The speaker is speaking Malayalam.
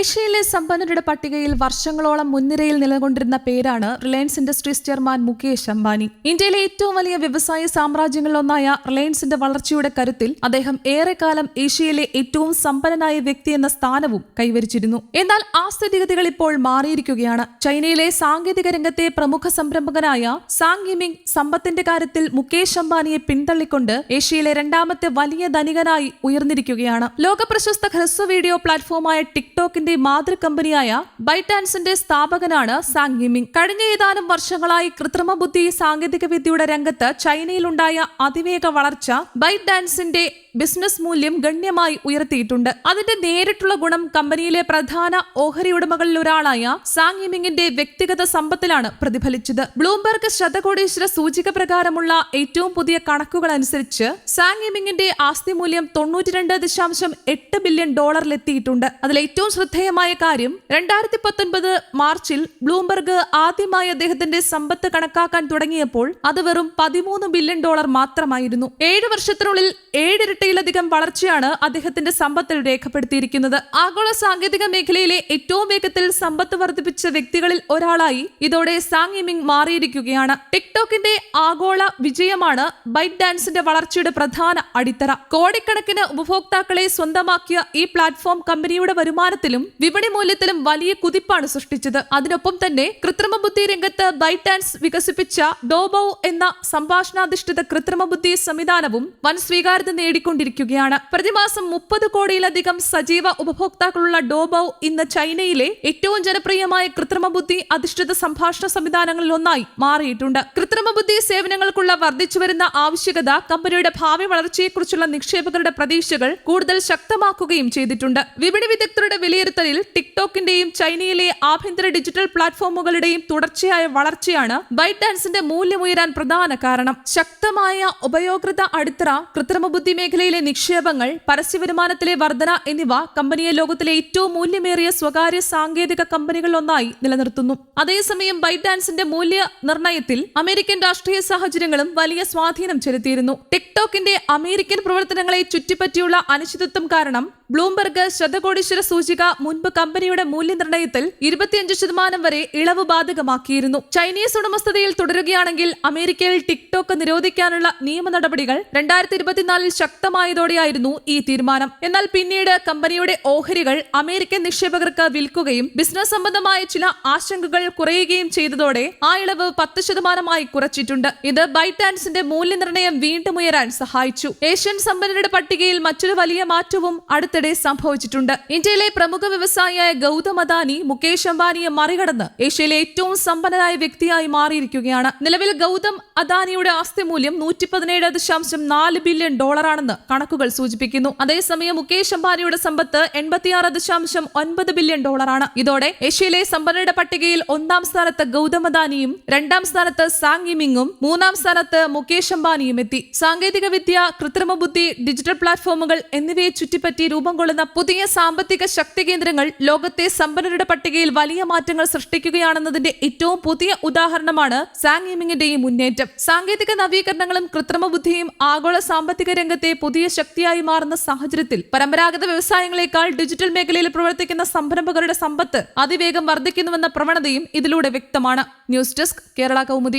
ഏഷ്യയിലെ സമ്പന്നരുടെ പട്ടികയിൽ വർഷങ്ങളോളം മുൻനിരയിൽ നിലകൊണ്ടിരുന്ന പേരാണ് Reliance industries chairman Mukesh Ambani. ഇന്ത്യയിലെ ഏറ്റവും വലിയ വ്യവസായ സാമ്രാജ്യങ്ങളിലൊന്നായ റിലയൻസിന്റെ വളർച്ചയുടെ കരുത്തിൽ അദ്ദേഹം ഏറെക്കാലം ഏഷ്യയിലെ ഏറ്റവും സമ്പന്നനായ വ്യക്തി എന്ന സ്ഥാനവും കൈവരിച്ചിരുന്നു. എന്നാൽ ആ സ്ഥിതിഗതികൾ ഇപ്പോൾ മാറിയിരിക്കുകയാണ്. ചൈനയിലെ സാങ്കേതിക രംഗത്തെ പ്രമുഖ സംരംഭകനായ സാങ് യിമിങ് സമ്പത്തിന്റെ കാര്യത്തിൽ മുകേഷ് അംബാനിയെ പിന്തള്ളിക്കൊണ്ട് ഏഷ്യയിലെ രണ്ടാമത്തെ വലിയ ധനികനായി ഉയർന്നിരിക്കുകയാണ്. ലോകപ്രശസ്ത ഹ്രസ്വ വീഡിയോ പ്ലാറ്റ്ഫോമായ ടിക്ടോക്കിന്റെ മാതൃ കമ്പനിയായ ബൈറ്റാൻസിന്റെ സ്ഥാപകനാണ് സാങ് യിമിങ്. കഴിഞ്ഞ ഏതാനും വർഷങ്ങളായി കൃത്രിമ ബുദ്ധി സാങ്കേതിക വിദ്യയുടെ രംഗത്ത് ചൈനയിലുണ്ടായ അതിവേഗ വളർച്ച ബൈറ്റാൻസിന്റെ ബിസിനസ് മൂല്യം ഗണ്യമായി ഉയർത്തിയിട്ടുണ്ട്. അതിന്റെ നേരിട്ടുള്ള ഗുണം കമ്പനിയിലെ പ്രധാന ഓഹരി ഉടമകളിൽ ഒരാളായ സാങ് യിമിങ്ങിന്റെ വ്യക്തിഗത സമ്പത്തിലാണ് പ്രതിഫലിച്ചത്. ബ്ലൂംബെർഗ് ശതകോടീശ്വര സൂചിക പ്രകാരമുള്ള ഏറ്റവും പുതിയ കണക്കുകൾ അനുസരിച്ച് സാങ് യിമിങ്ങിന്റെ ആസ്തി മൂല്യം $92.8 ബില്യൺ എത്തിയിട്ടുണ്ട്. അതിൽ ഏറ്റവും ശ്രദ്ധേയമായ കാര്യം 2019 മാർച്ചിൽ ബ്ലൂംബെർഗ് ആദ്യമായി അദ്ദേഹത്തിന്റെ സമ്പത്ത് കണക്കാക്കാൻ തുടങ്ങിയപ്പോൾ അത് വെറും $13 ബില്യൺ മാത്രമായിരുന്നു. 7 വർഷത്തിനുള്ളിൽ 7 ഇരട്ടിയിലധികം വളർച്ചയാണ് അദ്ദേഹത്തിന്റെ സമ്പത്തിൽ രേഖപ്പെടുത്തിയിരിക്കുന്നത്. ആഗോള സാങ്കേതിക മേഖലയിലെ ഏറ്റവും വേഗത്തിൽ സമ്പത്ത് വർദ്ധിപ്പിച്ച വ്യക്തികളിൽ ഒരാളായി ഇതോടെ സാങ് യിമിങ് മാറിയിരിക്കുകയാണ്. ടിക്ടോക്കിന്റെ ആഗോള വിജയമാണ് ബൈറ്റ്ഡാൻസിന്റെ വളർച്ചയുടെ പ്രധാന അടിത്തറ. കോടിക്കണക്കിന് ഉപഭോക്താക്കളെ സ്വന്തമാക്കിയ ഈ പ്ലാറ്റ്ഫോം കമ്പനിയുടെ വരുമാനത്തിലും വിപണി മൂല്യത്തിലും വലിയ കുതിപ്പാണ് സൃഷ്ടിച്ചത്. അതിനൊപ്പം തന്നെ കൃത്രിമ ബുദ്ധി രംഗത്ത് ബൈറ്റാൻസ് വികസിപ്പിച്ച ഡോബൌ എന്ന സംഭാഷണാധിഷ്ഠിത കൃത്രിമ ബുദ്ധി സംവിധാനവും വൻ സ്വീകാര്യത നേടിക്കൊണ്ടിരിക്കുകയാണ്. പ്രതിമാസം 30 കോടിയിലധികം സജീവ ഉപഭോക്താക്കളുള്ള ഡോബൌ ഇന്ന് ചൈനയിലെ ഏറ്റവും ജനപ്രിയമായ കൃത്രിമ ബുദ്ധി അധിഷ്ഠിത സംഭാഷണ സംവിധാനങ്ങളിൽ ഒന്നായി മാറിയിട്ടുണ്ട്. കൃത്രിമ ബുദ്ധി സേവനങ്ങൾക്കുള്ള വർദ്ധിച്ചുവരുന്ന ആവശ്യകത കമ്പനിയുടെ ഭാവി വളർച്ചയെക്കുറിച്ചുള്ള നിക്ഷേപകരുടെ പ്രതീക്ഷകൾ കൂടുതൽ ശക്തമാക്കുകയും ചെയ്തിട്ടുണ്ട്. വിപണി വിദഗ്ധരുടെ വിലയിരുത്തലിൽ ടിക്ടോക്കിന്റെയും ചൈനയിലെ ആഭ്യന്തര ഡിജിറ്റൽ പ്ലാറ്റ്ഫോമുകളുടെയും തുടർച്ചയായ വളർച്ചയാണ് ബൈറ്റാൻസിന്റെ മൂല്യമുയരാൻ പ്രധാന കാരണം. ശക്തമായ ഉപയോക്തൃ അടിത്തറ, കൃത്രിമ ബുദ്ധി മേഖലയിലെ നിക്ഷേപങ്ങൾ, പരസ്യ വരുമാനത്തിലെ വർധന എന്നിവ കമ്പനിയെ ലോകത്തിലെ ഏറ്റവും മൂല്യമേറിയ സ്വകാര്യ സാങ്കേതിക കമ്പനികളിലൊന്നായി നിലനിർത്തുന്നു. അതേസമയം ബൈറ്റാൻസിന്റെ മൂല്യ നിർണയത്തിൽ അമേരിക്കൻ രാഷ്ട്രീയ സാഹചര്യങ്ങളും വലിയ സ്വാധീനം ചെലുത്തിയിരുന്നു. ടിക്ടോക്കിന്റെ അമേരിക്കൻ പ്രവർത്തനങ്ങളെ ചുറ്റിപ്പറ്റിയുള്ള അനിശ്ചിതത്വം കാരണം ബ്ലൂംബെർഗ് ശതകോടീശ്വര സൂചിക മുൻപ് കമ്പനിയുടെ മൂല്യനിർണ്ണയത്തിൽ 25% വരെ ഇളവ് ബാധകമാക്കിയിരുന്നു. ചൈനീസ് ഉടമസ്ഥതയിൽ തുടരുകയാണെങ്കിൽ അമേരിക്കയിൽ ടിക്ടോക്ക് നിരോധിക്കാനുള്ള നിയമ നടപടികൾ 2024 ശക്തമായതോടെയായിരുന്നു ഈ തീരുമാനം. എന്നാൽ പിന്നീട് കമ്പനിയുടെ ഓഹരികൾ അമേരിക്കൻ നിക്ഷേപകർക്ക് വിൽക്കുകയും ബിസിനസ് സംബന്ധമായ ചില ആശങ്കകൾ കുറയുകയും ചെയ്തതോടെ ആ ഇളവ് 10% കുറച്ചിട്ടുണ്ട്. ഇത് ബൈറ്റാൻസിന്റെ മൂല്യനിർണ്ണയം വീണ്ടും ഉയരാൻ സഹായിച്ചു. ഏഷ്യൻ സമ്പന്നരുടെ പട്ടികയിൽ മറ്റൊരു വലിയ മാറ്റവും അടുത്തിടെ സംഭവിച്ചിട്ടുണ്ട്. ഇന്ത്യയിലെ പ്രമുഖ വ്യവസായിയായ ഗൗതം അദാനി മുകേഷ് അംബാനിയെ മറികടന്ന് ഏഷ്യയിലെ ഏറ്റവും സമ്പന്നനായ വ്യക്തിയായി മാറിയിരിക്കുകയാണ്. നിലവിൽ ഗൗതം അദാനിയുടെ ആസ്തി മൂല്യം $117.4 ബില്യൺ ആണെന്ന് കണക്കുകൾ സൂചിപ്പിക്കുന്നു. അതേസമയം മുകേഷ് അംബാനിയുടെ സമ്പത്ത് $86.9 ബില്യൺ ആണ്. ഇതോടെ ഏഷ്യയിലെ സമ്പന്നരുടെ പട്ടികയിൽ 1-ാം സ്ഥാനത്ത് ഗൗതം അദാനിയും 2-ാം സ്ഥാനത്ത് സാങ് യിമിങ്ങും 3-ാം സ്ഥാനത്ത് മുകേഷ് അംബാനിയും എത്തി. സാങ്കേതിക വിദ്യ, കൃത്രിമ ബുദ്ധി, ഡിജിറ്റൽ പ്ലാറ്റ്ഫോമുകൾ എന്നിവയെ ചുറ്റിപ്പറ്റി രൂപം കൊള്ളുന്ന പുതിയ സാമ്പത്തിക ശക്തി കേന്ദ്രങ്ങൾ ലോകത്തെ സമ്പന്നരുടെ പട്ടികയിൽ വലിയ മാറ്റങ്ങൾ സൃഷ്ടിക്കുകയാണെന്നതിന്റെ ഏറ്റവും പുതിയ ഉദാഹരണമാണ് സാങ് യിമിങ്ങിന്റെ ഈ മുന്നേറ്റം. സാങ്കേതിക നവീകരണങ്ങളും കൃത്രിമ ബുദ്ധിയും ആഗോള സാമ്പത്തിക രംഗത്തെ പുതിയ ശക്തിയായി മാറുന്ന സാഹചര്യത്തിൽ പരമ്പരാഗത വ്യവസായങ്ങളെക്കാൾ ഡിജിറ്റൽ മേഖലയിൽ പ്രവർത്തിക്കുന്ന സംരംഭകരുടെ സമ്പത്ത് അതിവേഗം വർദ്ധിക്കുന്നുവെന്ന പ്രവണതയും ഇതിലൂടെ വ്യക്തമാണ്. News desk, Kerala Kaumudi.